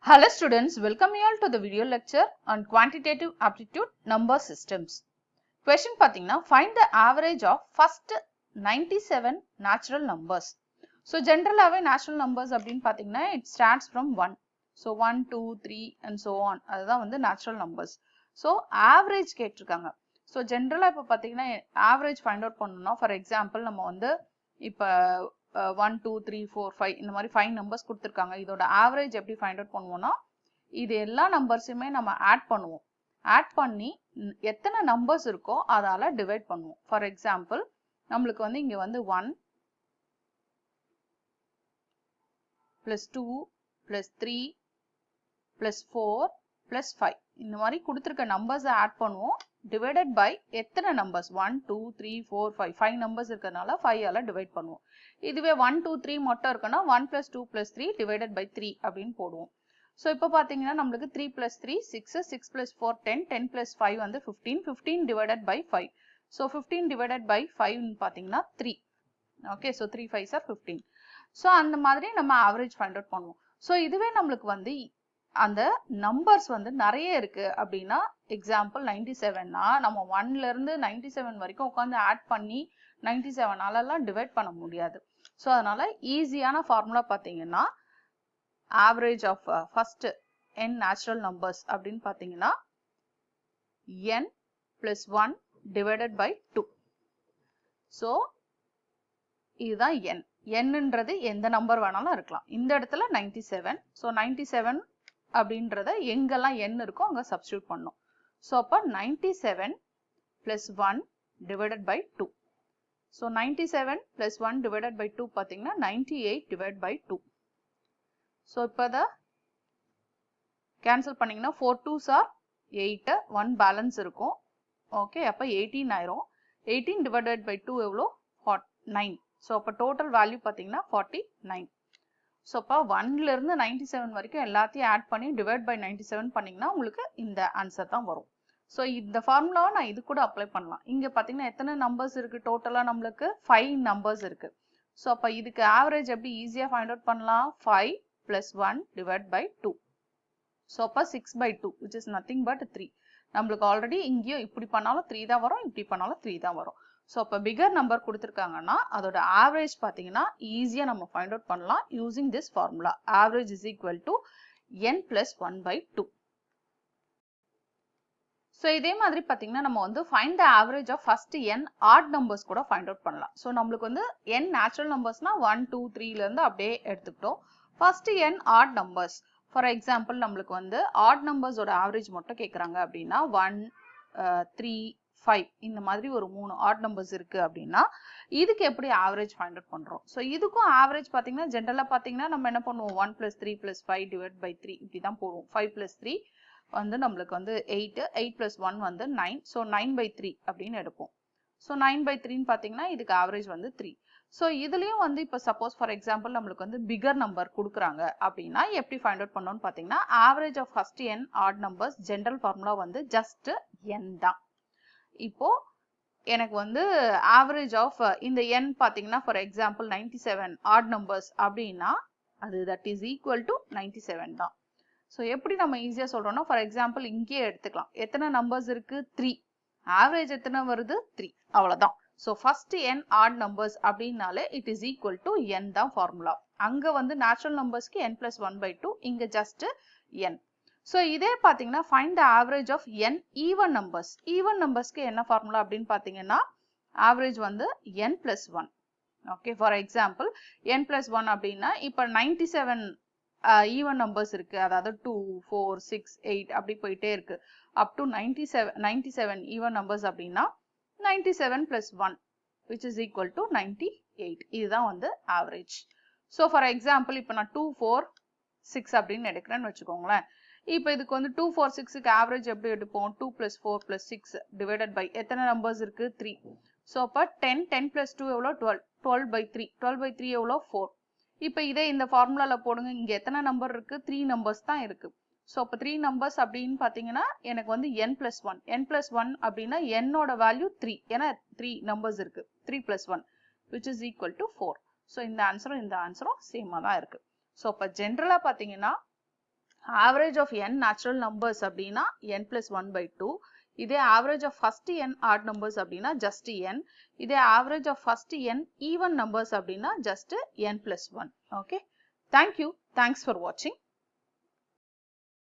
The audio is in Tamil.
Hello students, welcome you all to the video lecture on quantitative aptitude number systems. Question பாத்தீங்கன்னா find the average of first 97 natural numbers. So generally natural numbers அப்படின்னு பாத்தீங்கன்னா it starts from 1. So 1, 2, 3 and so on. அதுதான் வந்து natural numbers. So average கேட்டிருக்காங்க. So generally இப்போ பாத்தீங்கன்னா average find out பண்ணணும்னா for example நம்ம வந்து இப்போ 1, 2, 3, 4, 5 இந்த மாதிரி 5 நம்பர்ஸ் கொடுத்துருக்காங்க. இதோட ஆவரேஜ் எப்படி ஃபைண்ட் அவுட் பண்ணுவோம்னா இது எல்லா நம்பர்ஸுமே நம்ம ஆட் பண்ணுவோம். ஆட் பண்ணி எத்தனை நம்பர்ஸ் இருக்கோ அதால டிவைட் பண்ணுவோம். ஃபார் எக்ஸாம்பிள் நம்மளுக்கு வந்து இங்க வந்து 1 plus 2 plus 3 plus 4 plus 5 இந்த மாதிரி கொடுத்துருக்க நம்பர்ஸை ஆட் பண்ணுவோம். டிவைடட் பை எத்தனை நம்பர்ஸ் 1, 2, 3, 4, 5 5 நம்பர்ஸ் இருக்கிறதுனால 5 ஆல டிவைட் பண்ணுவோம். இதுவே 1, 2, 3 மட்டும் இருக்குன்னா 1 plus 2 plus 3 divided by 3 அப்படின்னு போடுவோம். ஸோ இப்போ பார்த்தீங்கன்னா நம்மளுக்கு 3 plus 3 6, 6 plus 4 10, 10 plus 5 வந்து 15, 15 divided by 5. So 15 divided by 5 பார்த்தீங்கன்னா 3. Okay, so 3 5s are 15. So அந்த மாதிரி நம்ம ஆவரேஜ் ஃபைண்ட் அவுட் பண்ணுவோம். ஸோ இதுவே நம்மளுக்கு வந்து அந்த நம்பர்ஸ் வந்து நிறைய இருக்கு அப்படின்னா எக்ஸாம்பிள் 97னா நம்ம 1ல இருந்து 97 வரைக்கும் உட்காந்து ஆட் பண்ணி 97 ஆலலாம் டிவைட் பண்ண முடியாது. ஸோ அதனால ஈஸியான ஃபார்முலா பார்த்தீங்கன்னா average of first n natural numbers அப்படின்னு பார்த்தீங்கன்னா n plus 1 divided by 2. So இதுதான் n. nன்றது எந்த நம்பர் வேணாலும் இருக்கலாம். இந்த இடத்துல 97. ஸோ 97 அப்படின்றத எங்கெல்லாம் n இருக்கோ அங்க சப்ஸ்டிட்யூட் பண்ணணும். ஸோ அப்போ 97 plus 1 divided by 2. So 97 plus 1 divided by 2 பார்த்தீங்கன்னா 98 divided by 2. ஸோ இப்போ அதை கேன்சல் பண்ணீங்கன்னா 4 2s are 8, 1 பேலன்ஸ் இருக்கும். ஓகே, அப்போ 18 ஆயிரும். 18 divided by 2 எவ்வளோ 9. ஸோ அப்போ டோட்டல் வேல்யூ பார்த்தீங்கன்னா 49. ஸோ அப்போ 1ல இருந்து 97 வரைக்கும் எல்லாத்தையும் ஆட் பண்ணி டிவைட் பை 97 பண்ணீங்கன்னா உங்களுக்கு இந்த ஆன்சர் தான் வரும். ஸோ இந்த ஃபார்முலாவை நான் இது கூட அப்ளை பண்ணலாம். இங்கே பார்த்தீங்கன்னா எத்தனை நம்பர்ஸ் இருக்கு டோட்டலாக நம்மளுக்கு 5 நம்பர்ஸ் இருக்கு. ஸோ அப்போ இதுக்கு ஆவரேஜ் எப்படி ஈஸியாக ஃபைண்ட் அவுட் பண்ணலாம் 5 plus 1 divided by 2. ஸோ அப்போ 6 by 2 which is nothing but 3. நம்மளுக்கு ஆல்ரெடி இங்கேயும் இப்படி பண்ணாலும் 3 தான் வரும், இப்படி பண்ணாலும் 3 தான் வரும். ஸோ அப்போ பிகர் நம்பர் கொடுத்துருக்காங்கன்னா அதோட ஆவரேஜ் பார்த்தீங்கன்னா ஈஸியாக நம்ம ஃபைண்ட் அவுட் பண்ணலாம் using this formula. Average is equal to n plus 1 by 2. So இதே மாதிரி பார்த்தீங்கன்னா நம்ம வந்து find the average of first n odd numbers கூட ஃபைண்ட் அவுட் பண்ணலாம். ஸோ நம்மளுக்கு வந்து n நேச்சுரல் நம்பர்ஸ்னா 1, 2, 3லேருந்து அப்படியே எடுத்துக்கிட்டோம். First n odd numbers for example நம்மளுக்கு வந்து ஆட் நம்பர்ஸோட ஆவரேஜ் மட்டும் கேட்குறாங்க அப்படின்னா 1, 3, 5 இந்த மாதிரி ஒரு 3 ஆட் நம்பர்ஸ் இருக்கு அப்படின்னா இதுக்கு எப்படி ஆவரேஜ் ஃபைண்ட் அவுட் பண்றோம். ஸோ இதுக்கும் ஆவரேஜ் பார்த்தீங்கன்னா ஜென்ரலா பார்த்தீங்கன்னா நம்ம என்ன பண்ணுவோம் 1 plus 3 plus 5 divided by 3 இப்படி தான் போடுவோம். 5 plus 3 வந்து நம்மளுக்கு வந்து 8, 8 plus 1 வந்து 9. ஸோ 9 by 3 அப்படின்னு எடுப்போம். ஸோ 9 by 3ன்னு பார்த்தீங்கன்னா இதுக்கு ஆவரேஜ் வந்து 3. ஸோ இதுலயும் வந்து இப்போ சப்போஸ் ஃபார் எக்ஸாம்பிள் நம்மளுக்கு வந்து பிகர் நம்பர் கொடுக்குறாங்க அப்படின்னா எப்படி ஃபைண்ட் அவுட் பண்ணணும்னு பார்த்தீங்கன்னா average of first n odd numbers general formula வந்து ஜஸ்ட் n தான். இப்போ எனக்கு வந்து ஆவரேஜ் ஆஃப் இந்த n பார்த்தீங்கன்னா ஃபார் எக்ஸாம்பிள் 97 ஆட் நம்பர்ஸ் அப்படின்னா அது தட் இஸ் ஈக்குவல் டு 97 தான். ஸோ எப்படி நம்ம ஈஸியாக சொல்றோம்னா ஃபார் எக்ஸாம்பிள் இங்கேயே எடுத்துக்கலாம். எத்தனை நம்பர்ஸ் இருக்கு 3, ஆவரேஜ் எத்தனை வருது 3, அவ்வளோதான். So first n odd numbers அப்படின்னாலே it is equal to n தான் ஃபார்முலா. அங்க வந்து நேச்சுரல் நம்பர்ஸ்க்கு n plus 1 by 2, இங்க ஜஸ்ட் n. ஸோ இதே பார்த்தீங்கன்னா find the average of n even numbers. Even நம்பர்ஸ்க்கு என்ன ஃபார்முலா அப்படின்னு பார்த்தீங்கன்னா ஆவரேஜ் வந்து n plus 1. Okay, for example n plus 1 அப்படின்னா இப்போ 97 ஈவன் நம்பர்ஸ் இருக்கு, அதாவது 2, 4, 6, 8 அப்படி போயிட்டே இருக்கு. அப் டு 97 ஈவன் நம்பர்ஸ் அப்படின்னா 97 plus 1 which is equal to 98. இதுதான் வந்து ஆவரேஜ். ஸோ ஃபார் எக்ஸாம்பிள் இப்போ நான் 2, 4, 6 அப்படின்னு எடுக்கிறேன்னு வச்சுக்கோங்களேன். இப்போ இதுக்கு வந்து 2, 4, 6க்கு ஆவரேஜ் எப்படி எடுப்போம் 2 plus 4 plus 6 divided by எத்தனை நம்பர்ஸ் இருக்கு 3. ஸோ அப்போ 10, 10 plus 2 எவ்வளோ 12, 12 by 3, 12 by 3 எவ்வளோ 4. இப்போ இதே இந்த ஃபார்முலால போடுங்க. இங்க எத்தனை நம்பர் இருக்கு 3 நம்பர்ஸ் தான் இருக்கு. ஸோ அப்போ 3 நம்பர்ஸ் அப்படின்னு பார்த்தீங்கன்னா எனக்கு வந்து n plus 1. n plus 1 அப்படின்னா என்னோட வேல்யூ 3, ஏன்னா 3 நம்பர்ஸ் இருக்கு. 3 plus 1 which is equal to 4. So இந்த ஆன்சரும் சேமாக தான் இருக்கு. ஸோ அப்போ ஜென்ரலாக பார்த்தீங்கன்னா average of n natural numbers அப்படின்னா n plus 1 by 2. இதே average of first n odd numbers அப்படின்னா just n. இதே average of first n even numbers அப்படின்னா just n plus 1. Okay. Thank you. Thanks for watching.